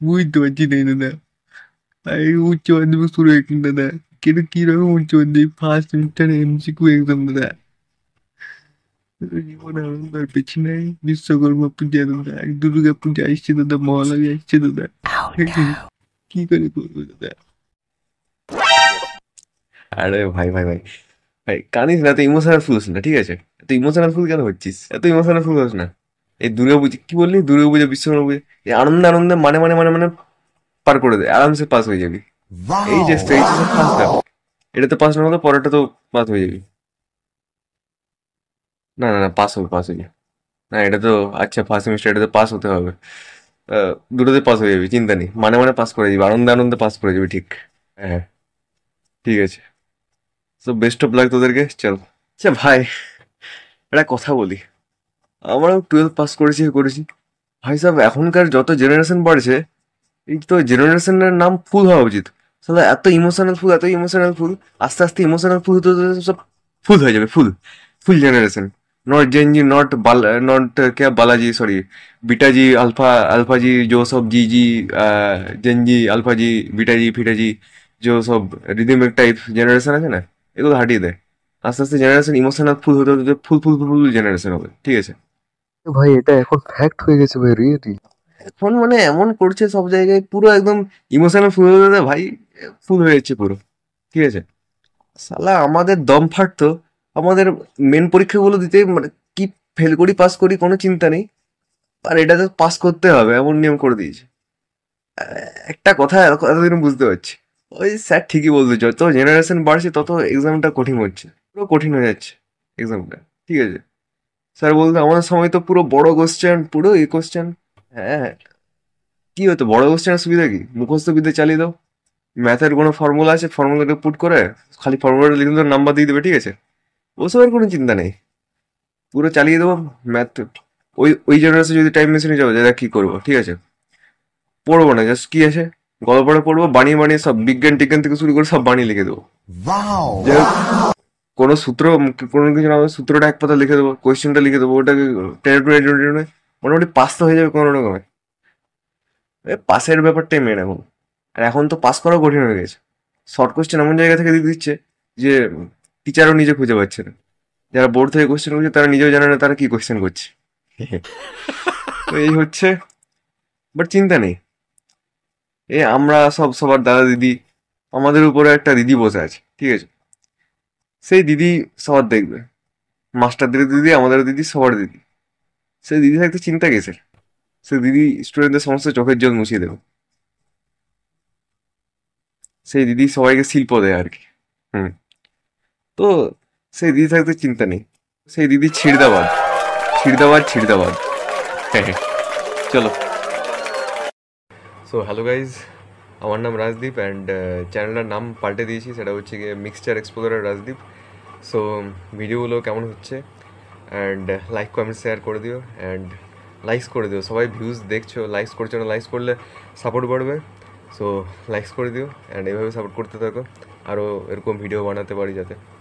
বুঝতে পারছি না দাদা। এই উচ্চ মাধ্যমিক শুরু হয়ে গেল দাদা। কিন্তু কিরকম উচ্চ মাধ্যমিক ফার্স্ট সেমিস্টার এমসিকিউ এক্সাম দাদা। জীবনে আনন্দ আর বেশি নাই। বিশ্বকর্মা পূজা দাদা, দুর্গা পূজা আসছে দাদা, মহালয়া আসছে দাদা। কি করে করবো দাদা? আরে ভাই ভাই ভাই ভাই, কানিস না, এত ইমোশনাল ফুল না, ঠিক আছে? এত ইমোশনাল ফুল কেন হচ্ছিস? এত ইমোশনাল ফুল হোস না। এই দুর্গা পুজো কি বললি? দুর্গা পুজো, বিশ্বকর্মা পুজো, এই আনন্দে আনন্দে মানে পার করে দে, আরামসে পাস হয়ে যাবি। এই যে এইচএস ফার্স্ট দাও, এটাতে পাস না হলে পরেরটা তো পাস হয়ে যাবি। না না না, পাস হবে, পাস হয়ে যাবে। না এটা তো, আচ্ছা ফার্স্ট সেমিস্টার, এটাতে পাস হতে হবে। দুটোতে পাস হয়ে যাবি, চিন্তা নেই, মানে পাস করে যাবি, আনন্দে আনন্দে পাস করে যাবি, ঠিক? হ্যাঁ, ঠিক আছে। তো বেস্ট অফ লাক তোদেরকে, চল। আচ্ছা ভাই, একটা কথা বলি। আমরাও 12 পাস করেছি। ভাই সাহেব, এখনকার যত জেনারেশন বাড়ছে, এই তো জেনারেশনের নাম ফুল হওয়া উচিত। সালা এত ইমোশনাল ফুল, এত ইমোশনাল ফুল, আস্তে আস্তে ইমোশনাল ফুল হতে হতে সব ফুল হয়ে যাবে, full. Full generation. Not Gen Z, not बाल, नॉट क्या बालाजी, सॉरी, बीटा जी, अल्फा, अल्फा जी, जो सब जी जी, जेन जी, अल्फा जी, बीटा जी, ফিটা জি, जो सब রিদমিক টাইপ জেনারেশন আছে না, এগুলো হাঁটিয়ে দেয়। আস্তে আস্তে জেনারেশন ইমোশনাল ফুল হতে হতে ফুল ফুল ফুল ফুল জেনারেশন হবে, ঠিক আছে? ভাই এটা এখন ফ্যাক্ট হয়ে গেছে ভাই, রিয়েলি। এখন মানে এমন করছে সব জায়গায়, পুরো একদম ইমোশনাল ফুল হতে হতে ভাই ফুল হয়ে যাচ্ছে পুরো, ঠিক আছে? সালা আমাদের দম ফাটতো আমাদের মেন পরীক্ষাগুলো দিতে, মানে কি ফেল করি পাস করি কোনো চিন্তা নেই, আর এটাতে পাস করতে হবে এমন নিয়ম করে দিয়েছে। একটা কথা এতদিন বুঝতে পারছি, ওই স্যার ঠিকই বলতো, যত জেনারেশন বাড়ছে তত এক্সামটা কঠিন হচ্ছে, পুরো কঠিন হয়ে যাচ্ছে এক্সামটা, ঠিক আছে? স্যার বলতো আমাদের সময় তো পুরো বড় কোশ্চেন, পুরো এই কোশ্চেন। হ্যাঁ, কি হতো বড় কোশ্চেনের সুবিধা কি? মুখস্থ বিদ্যা চালিয়ে দাও, ম্যাথের কোনো ফর্মুলা আছে, ফর্মুলাটা পুট করে খালি ফর্মুলাটা লিখে দাও, নাম্বার দিয়ে দেবে, ঠিক আছে? ওসবের কোনো চিন্তা নেই, পুরো চালিয়ে দেবো ম্যাথ। ওই ওই জেনারেশন যদি টাইম মেশিনে যাবো, দাদা কি করবো, ঠিক আছে? পড়বো না, জাস্ট কি আছে গল্প পড়ে পড়বো, বানিয়ে বানিয়ে সব বিজ্ঞান টিজ্ঞান থেকে শুরু করে সব বানিয়ে লিখে দেবো। যাই হোক, কোনো সূত্র, কোনো কিছু না হবে, সূত্রটা এক পাতা লিখে দেবো, কোয়েশ্চেনটা লিখে দেবো, ওটাকে টেনে টুনে টেনে টুনে মোটামুটি পাস তো হয়ে যাবে কোনো রকমে। পাসের ব্যাপারটাই মেন এখন। আর এখন তো পাস করাও কঠিন হয়ে গেছে। শর্ট কোশ্চেন এমন জায়গা থেকে দিয়ে দিচ্ছে যে টিচারও নিজে খুঁজে পাচ্ছে না। যারা বোর্ড থেকে কোশ্চেন করছে তারা নিজেও জানে না তারা কি কোশ্চেন করছে। তো এই হচ্ছে, বাট চিন্তা নেই। এ আমরা সব সবার দাদা দিদি, আমাদের উপরে একটা দিদি বসে আছে, ঠিক আছে? সেই দিদি সবার দেখবে, মাস্টারদের দিদি, আমাদের দিদি, সবার দিদি। সেই দিদি থাকতে চিন্তা কিসের? সেই দিদি স্টুডেন্টদের সমস্ত চোখের জল মুছিয়ে দেবে। সেই দিদি সবাইকে শিল্প দেয় আর কি। হুম। তো সেই দিদি থাকতে চিন্তা নেই। সেই দিদি ছিড়দাবাদ, ছিড়দাবাদ, ছিড়দাবাদ। হ্যাঁ হ্যাঁ, চলো। সো হ্যালো গাইজ, আমার নাম রাজদীপ, অ্যান্ড চ্যানেলটার নাম পাল্টে দিয়েছি, সেটা হচ্ছে গিয়ে মিক্সচার এক্সপ্লোরার রাজদীপ। সো ভিডিওগুলো কেমন হচ্ছে, অ্যান্ড লাইক কমেন্ট শেয়ার করে দিও, অ্যান্ড লাইকস করে দিও। সবাই ভিউজ দেখছো, লাইকস করছো না, লাইকস করলে সাপোর্ট বাড়বে। সো লাইকস করে দিও, অ্যান্ড এভাবে সাপোর্ট করতে থাকো, আরও এরকম ভিডিও বানাতে পারি যাতে।